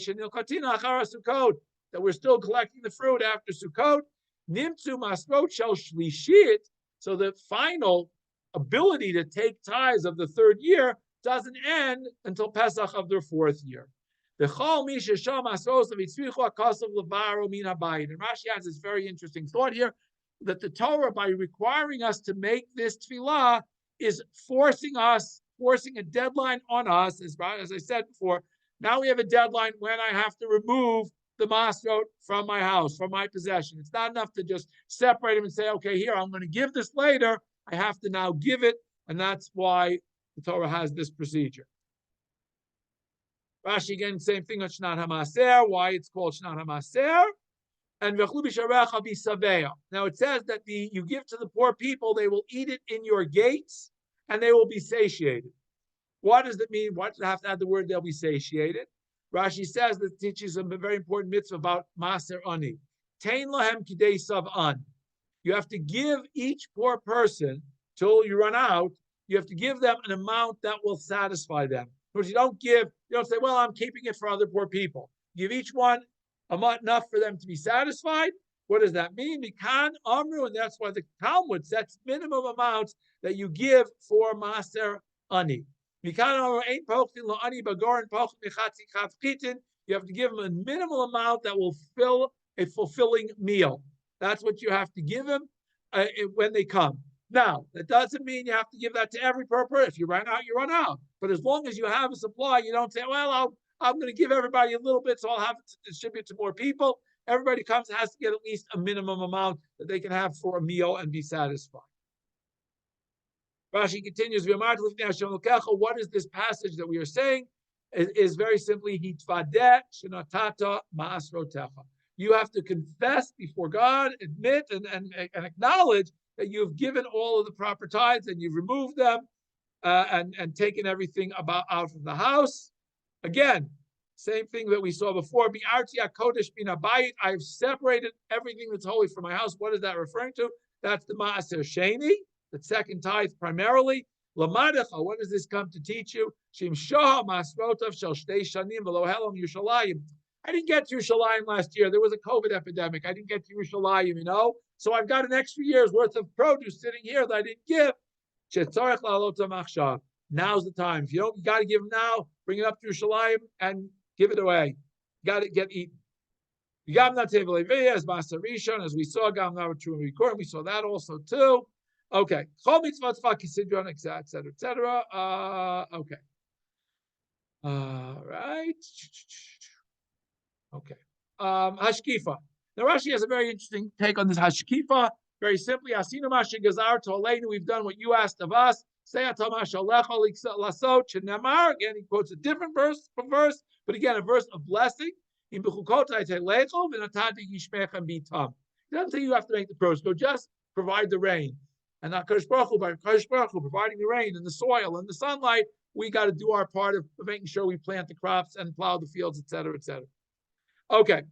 we're still collecting the fruit after Sukkot. Nimtzu Masrot Shel Shlishit, so the final ability to take tithes of the third year doesn't end until Pesach of their fourth year. And Rashi has this very interesting thought here, that the Torah, by requiring us to make this tefillah, is forcing a deadline on us. As I said before, now we have a deadline when I have to remove the masrot from my house, from my possession. It's not enough to just separate them and say, okay, here, I'm going to give this later. I have to now give it, and that's why the Torah has this procedure. Rashi again, same thing on Shnat HaMaser, why it's called Shnat HaMaser. And now it says that you give to the poor people, they will eat it in your gates, and they will be satiated. What does that mean? Why does it have to add the word they'll be satiated? Rashi says that teaches a very important mitzvah about Maser Ani. Tein lahem kidei sav'an. You have to give each poor person, till you run out, you have to give them an amount that will satisfy them. Because you don't say, well, I'm keeping it for other poor people. Give each one enough for them to be satisfied. What does that mean? Mikan Amru, and that's why the Talmud sets minimum amounts that you give for Maser Ani. You have to give them a minimal amount that will fill a fulfilling meal. That's what you have to give them when they come. Now, that doesn't mean you have to give that to every person. If you run out, you run out. But as long as you have a supply, you don't say, well, I'm going to give everybody a little bit, so I'll have to distribute to more people. Everybody comes has to get at least a minimum amount that they can have for a meal and be satisfied. Rashi continues, what is this passage that we are saying? It is very simply, you have to confess before God, admit and acknowledge that you've given all of the proper tithes and you've removed them and taken everything out of the house. Again, same thing that we saw before. I've separated everything that's holy from my house. What is that referring to? That's the Maaser Sheni, the second tithe primarily. Lamadecha, what does this come to teach you? I didn't get to Yerushalayim last year. There was a COVID epidemic. I didn't get to Yerushalayim, So I've got an extra year's worth of produce sitting here that I didn't give. Now's the time. If you don't, you got to give them now. Bring it up to Yerushalayim and give it away. You got to get eaten. As we saw, we saw that also too. Okay. Etc. Etc. Okay. All right. Okay. Hashkifa. Now Rashi has a very interesting take on this hashkifa. Very simply, Asinu Masha Gazar Toleinu, we've done what you asked of us. Again, he quotes a different verse, but again, a verse of blessing. He doesn't say you have to make the produce, go just provide the rain. And not Kadosh Baruch Hu, but Kadosh Baruch Hu providing the rain and the soil and the sunlight. We got to do our part of making sure we plant the crops and plow the fields, etc., etc. Okay.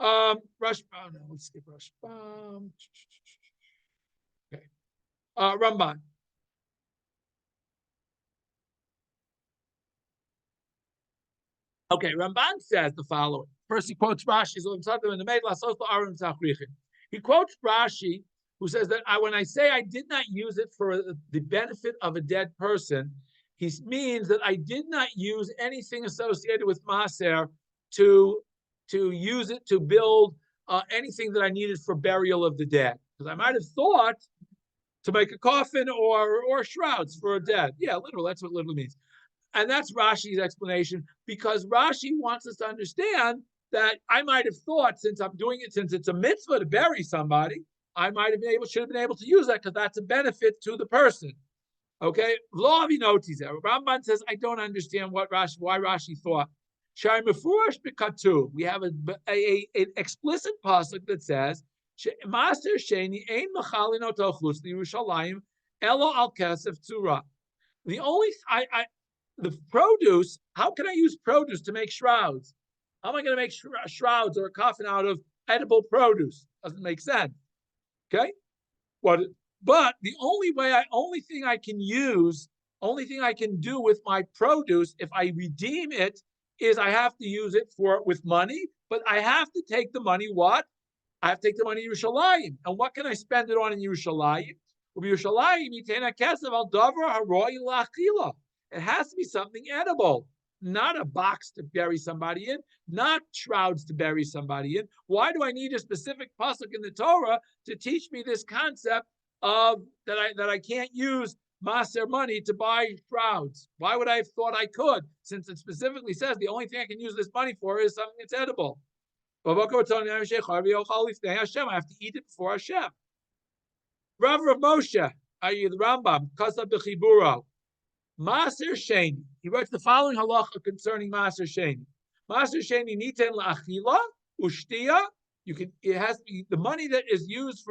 Let's skip Rush. Okay. Ramban. Okay, Ramban says the following. First, he quotes Rashi. He quotes Rashi, who says that when I say I did not use it for the benefit of a dead person, he means that I did not use anything associated with Maser to use it to build anything that I needed for burial of the dead. Because I might have thought to make a coffin or shrouds for a dead. Yeah, literal. That's what literally means. And that's Rashi's explanation, because Rashi wants us to understand that I might have thought, since I'm doing it, since it's a mitzvah to bury somebody, I should have been able to use that because that's a benefit to the person. Okay, Ramban says I don't understand why Rashi thought. We have an explicit pasuk that says Master Sheni ein machalin otochus Yerushalayim elo al kesef tzura. The only the produce. How can I use produce to make shrouds? How am I going to make shrouds or a coffin out of edible produce? Doesn't make sense. Okay, but the only thing I can do with my produce if I redeem it is I have to use it with money, but I have to take the money. What? I have to take the money in Yerushalayim. And what can I spend it on in Yerushalayim? It has to be something edible, not a box to bury somebody in, not shrouds to bury somebody in. Why do I need a specific pasuk in the Torah to teach me this concept of that I can't use Maser money to buy shrouds? Why would I have thought I could, since it specifically says the only thing I can use this money for is something that's edible? I have to eat it before Hashem. Rav Moshe, i.e. the Rambam, Kasab B'chiburo, Maser Sheni. He writes the following halacha concerning Maser Sheni. Maser Sheni niten la'achila ushtiya. It has to be the money that is used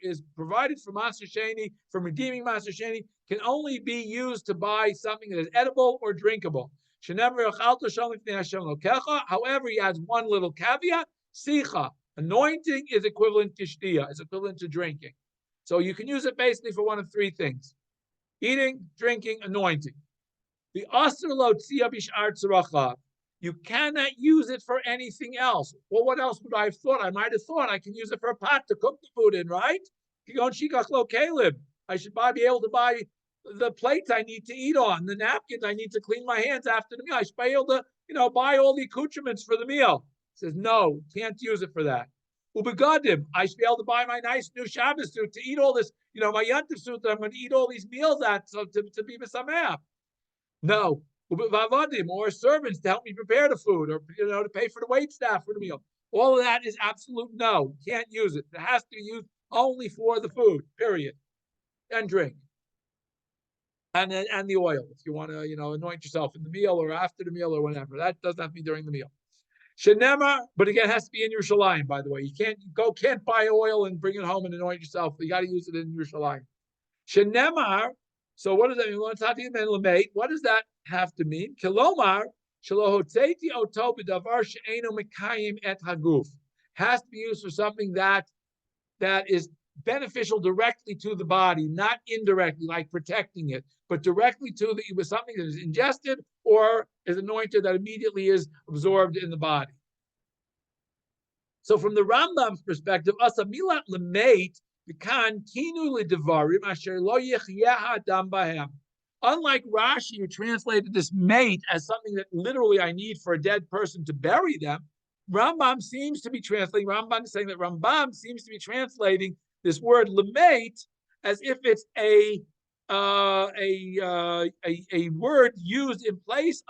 is provided for Maser Sheni, from redeeming Maser Sheni, can only be used to buy something that is edible or drinkable. However, he adds one little caveat: sicha, anointing is equivalent to shtiya, is equivalent to drinking. So you can use it basically for one of three things: eating, drinking, anointing. The asr lo tzia bishar tzaracha. You cannot use it for anything else. Well, what else would I have thought? I might have thought I can use it for a pot to cook the food in, right? I should be able to buy the plates I need to eat on, the napkins I need to clean my hands after the meal. I should be able to, buy all the accoutrements for the meal. He says, no, can't use it for that. Ubegadim, I should be able to buy my nice new Shabbos suit to eat all this, my Yantif suit that I'm going to eat all these meals at, so to be Misameach. No. Ubevavadim, or servants to help me prepare the food, or to pay for the wait staff for the meal. All of that is absolute no. Can't use it. It has to be used only for the food, period. And drink. And the oil, if you want to, anoint yourself in the meal or after the meal or whatever. That doesn't have to be during the meal. Shenema, but again, it has to be in Yerushalayim, by the way. You can't buy oil and bring it home and anoint yourself. You got to use it in Yerushalayim. Shenemar, so what does that mean? What does that have to mean? Kilomar, shalohotzeti oto b'davar she'enu mekayim et haguf. Has to be used for something that is beneficial directly to the body, not indirectly, like protecting it, but directly to something that is ingested or is anointed that immediately is absorbed in the body. So from the Rambam's perspective, asamilat lemeit v'kan kinu ledevarim asher lo yechyeha adam bahem. Unlike Rashi, who translated this mate as something that literally I need for a dead person to bury them, Rambam seems to be translating. Rambam is saying that Rambam seems to be translating this word lemate as if it's a word used in place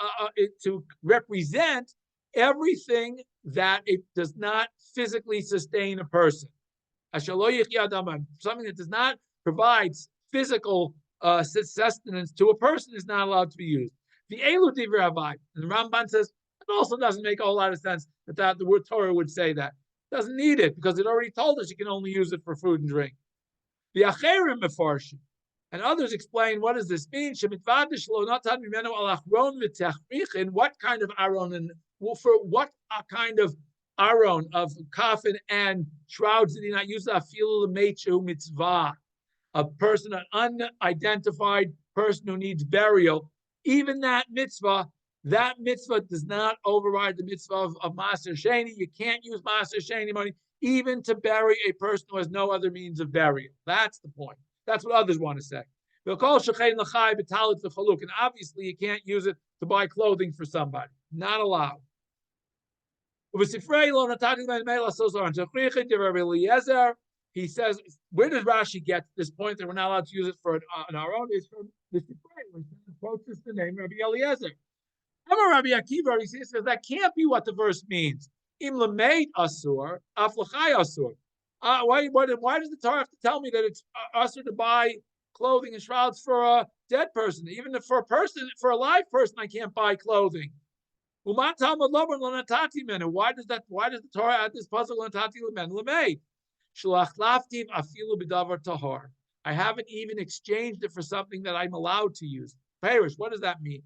to represent everything that it does not physically sustain a person. Something that does not provide physical sustenance to a person is not allowed to be used. The Elul divrei Havai, and the Ramban says it also doesn't make a whole lot of sense that the word Torah would say that. It doesn't need it because it already told us you can only use it for food and drink. The Acherim mefarshim, and others explain what does this mean. In what kind of aron and for what kind of aron of coffin and shrouds did he not use? Mitzvah, a person, an unidentified person who needs burial. Even that mitzvah does not override the mitzvah of Maaser Sheni. You can't use Maaser Sheni money even to bury a person who has no other means of burial. That's the point. That's what others want to say. And obviously you can't use it to buy clothing for somebody. Not allowed. He says, where does Rashi get to this point that we're not allowed to use it for an aron? It's from the Sifrei, which quotes the name Rabbi Eliezer. Rabbi Akiva, he says that can't be what the verse means. Im lemeit asur, aflachai asur. Why does the Torah have to tell me that it's asur to buy clothing and shrouds for a dead person? Even if for a live person, I can't buy clothing. Why does the Torah add this puzzle lemeit? I haven't even exchanged it for something that I'm allowed to use. Perish, what does that mean?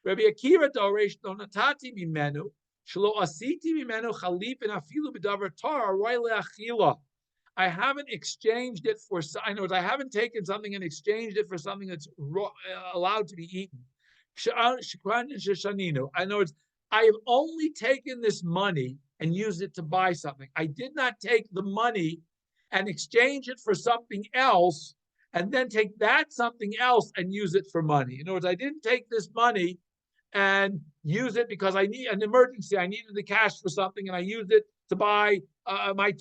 Rabbi Akiva doresh lo natati mimenu shelo asiti mimenu chalipin afilu b'davar Torah roy leachila. I haven't exchanged it for. I know I haven't taken something and exchanged it for something that's allowed to be eaten. I know I have only taken this money and used it to buy something. I did not take the money and exchange it for something else, and then take that something else and use it for money. In other words, I didn't take this money and use it because I need an emergency. I needed the cash for something, and I used it to buy my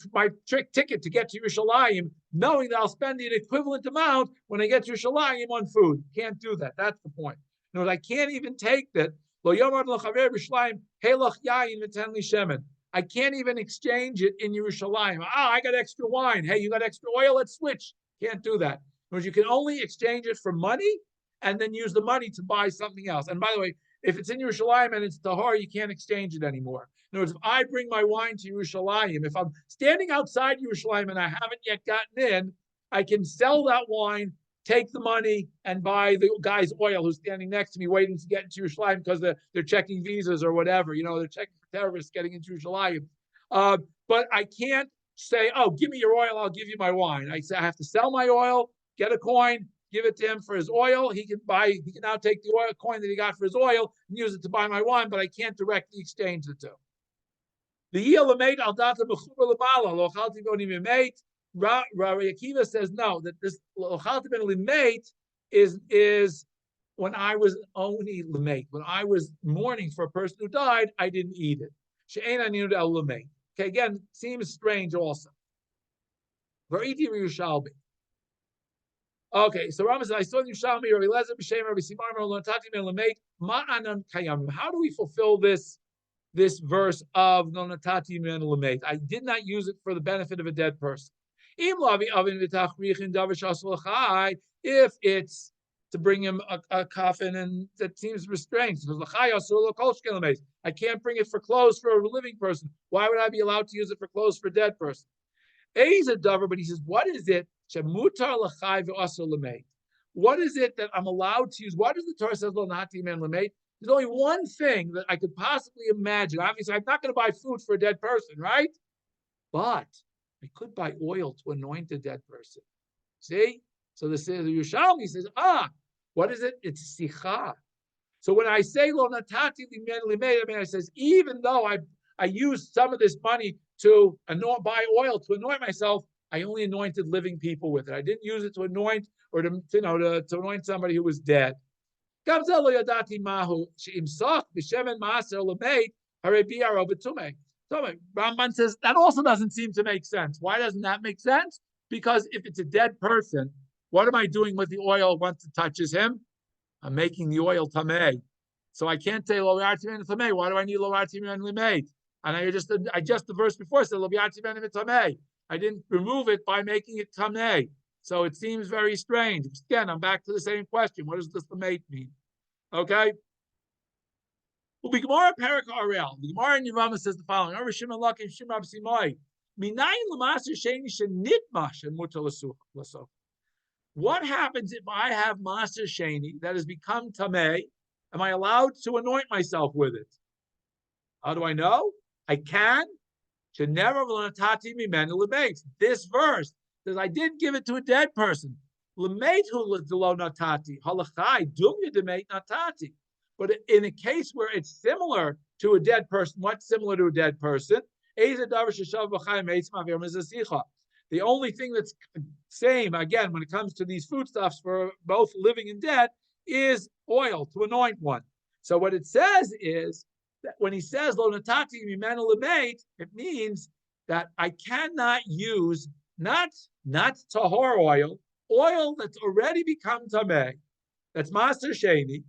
trick ticket to get to Yerushalayim, knowing that I'll spend the equivalent amount when I get to Yerushalayim on food. Can't do that. That's the point. In other words, I can't even take that. I can't even exchange it in Yerushalayim. I got extra wine. Hey, you got extra oil? Let's switch. Can't do that. Because you can only exchange it for money and then use the money to buy something else. And by the way, if it's in Yerushalayim and it's tahor, you can't exchange it anymore. In other words, if I bring my wine to Yerushalayim, if I'm standing outside Yerushalayim and I haven't yet gotten in, I can sell that wine, take the money, and buy the guy's oil who's standing next to me waiting to get into Yerushalayim because they're checking visas or whatever. They're checking for terrorists getting into Yerushalayim. But I can't say, oh, give me your oil, I'll give you my wine. I say I have to sell my oil, get a coin, give it to him for his oil. He can now take the oil coin that he got for his oil and use it to buy my wine, but I can't directly exchange the two. The Rabbi Akiva says no, that this is when I was only lemate, when I was mourning for a person who died, I didn't eat it. She'ein aninu el lemate. Okay, again, seems strange also. V'riti Yerushalmi. Okay, so Rama says, I saw Yerushalmi, Rabbi Lezer, B'Shem, Rabbi Simon, Rabbi Lonatati, Lemate, Ma'anan Kayam. How do we fulfill this verse of Lonatati men Lemate? I did not use it for the benefit of a dead person. If it's to bring him a coffin, and that seems restrained. I can't bring it for clothes for a living person. Why would I be allowed to use it for clothes for a dead person? He's a dover, but he says, what is it? What is it that I'm allowed to use? What does the Torah says, there's only one thing that I could possibly imagine. Obviously, I'm not going to buy food for a dead person, right? But I could buy oil to anoint a dead person. See? So the Yerushalmi says, what is it? It's sicha. So when I say lo natati limen limeid, I mean, I says, even though I used some of this money to buy oil to anoint myself, I only anointed living people with it. I didn't use it to anoint or to anoint somebody who was dead. Ramban says that also doesn't seem to make sense. Why doesn't that make sense? Because if it's a dead person, what am I doing with the oil once it touches him? I'm making the oil tamei. So I can't say lo yatimen tamei. Why do I need lo yatimen limei? And I just the verse before said lo yatimen tamei. I didn't remove it by making it tamei. So it seems very strange. Again, I'm back to the same question. What does this limei mean? Okay. Well, the Gemara Perek Ariel. The Gemara in Yerushalmi says the following: what happens if I have Maser Sheni that has become Tameh? Am I allowed to anoint myself with it? How do I know? I can. This verse says I did give it to a dead person. But in a case where it's similar to a dead person, what's similar to a dead person? The only thing that's same, again, when it comes to these foodstuffs for both living and dead, is oil to anoint one. So what it says is that when he says lo natati mimenu lemeit, it means that I cannot use not tahor oil that's already become tameh, that's master sheni.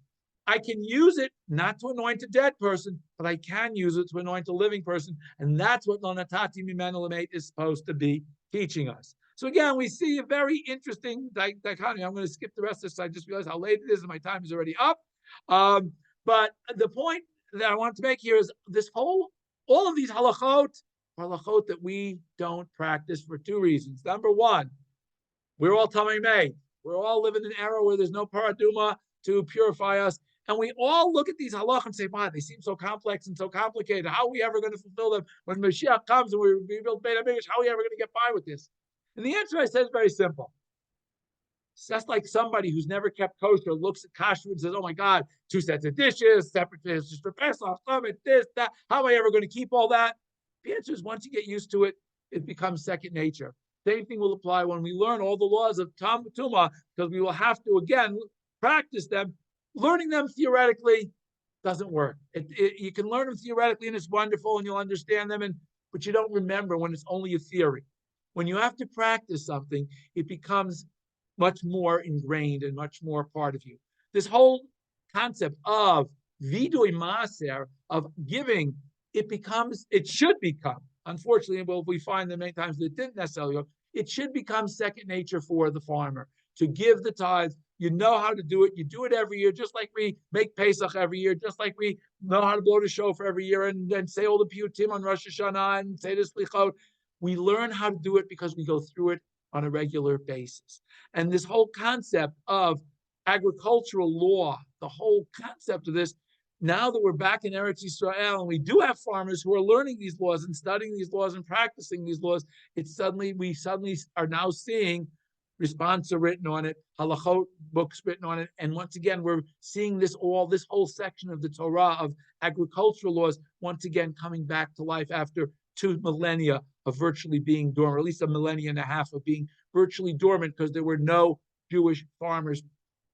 I can use it not to anoint a dead person, but I can use it to anoint a living person, and that's what lo natati mimenu lemeit is supposed to be teaching us. So again, we see a very interesting dichotomy. I'm going to skip the rest of this. I just realized how late it is and my time is already up. But the point that I want to make here is all of these halachot are halachot that we don't practice for two reasons. Number one, we're all tamei mei. We're all living in an era where there's no paraduma to purify us. And we all look at these halachot and say, wow, they seem so complex and so complicated. How are we ever going to fulfill them? When Mashiach comes and we rebuild Beit HaMikdash, how are we ever going to get by with this? And the answer I said is very simple. It's just like somebody who's never kept kosher looks at kasher and says, oh my God, 2 sets of dishes, separate dishes for Pesach, this, that. How am I ever going to keep all that? The answer is once you get used to it, it becomes second nature. Same thing will apply when we learn all the laws of Tumah, because we will have to, again, practice them. Learning them theoretically doesn't work. You can learn them theoretically and it's wonderful and you'll understand them, but you don't remember when it's only a theory. When you have to practice something, it becomes much more ingrained and much more part of you. This whole concept of vidui maser, of giving, it should become, unfortunately, well, we find that many times that it didn't necessarily go, it should become second nature for the farmer to give the tithes. You know how to do it. You do it every year, just like we make Pesach every year, just like we know how to blow the shofar every year and then say all the piyutim on Rosh Hashanah and say the slichot. We learn how to do it because we go through it on a regular basis. And this whole concept of agricultural law, the whole concept of this, now that we're back in Eretz Yisrael and we do have farmers who are learning these laws and studying these laws and practicing these laws, we suddenly are now seeing responsa written on it, halachot books written on it, and once again we're seeing this whole section of the Torah of agricultural laws once again coming back to life after 2 millennia of virtually being dormant, or at least a millennia and a half of being virtually dormant because there were no Jewish farmers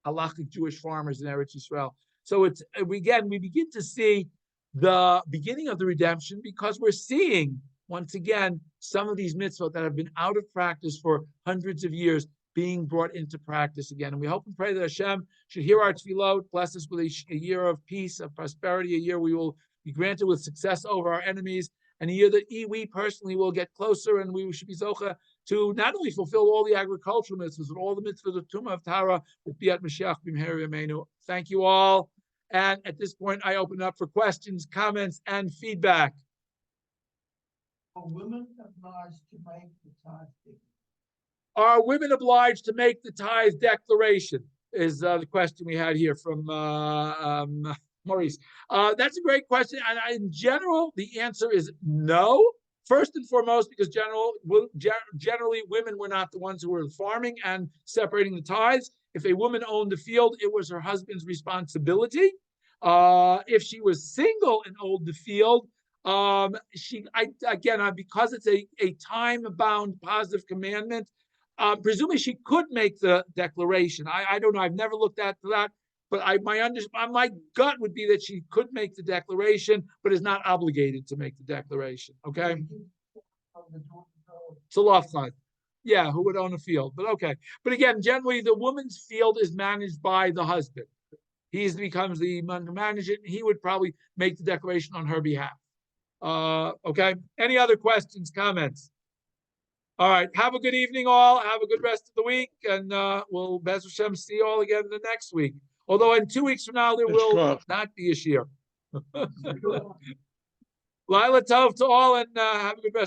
halachic Jewish farmers in Eretz Yisrael. So we begin to see the beginning of the redemption because we're seeing, once again, some of these mitzvot that have been out of practice for hundreds of years being brought into practice again. And we hope and pray that Hashem should hear our tefillot, bless us with a year of peace, of prosperity, a year we will be granted with success over our enemies, and a year that we personally will get closer, and we should be zocha to not only fulfill all the agricultural mitzvahs, but all the mitzvahs of Tumah of Tara with Biat Mashiach B'mher Yameinu. Thank you all. And at this point, I open up for questions, comments, and feedback. Are women obliged to make the tithe? Are women obliged to make the tithe declaration? Is the question we had here from Maurice. That's a great question. And in general, the answer is no. First and foremost, because generally women were not the ones who were farming and separating the tithes. If a woman owned a field, it was her husband's responsibility. If she was single and owned the field, because it's a time-bound positive commandment, presumably she could make the declaration. I don't know. I've never looked at that, but my gut would be that she could make the declaration, but is not obligated to make the declaration. Okay. It's a loft tithe. Yeah, who would own a field? But okay. But again, generally the woman's field is managed by the husband. He becomes the man to manage it. He would probably make the declaration on her behalf. Okay. Any other questions, comments? All right. Have a good evening, all. Have a good rest of the week, and we'll Bez Hashem see you all again the next week. Although in 2 weeks from now there will not be a shiur. Laila Tov to all, and have a good rest.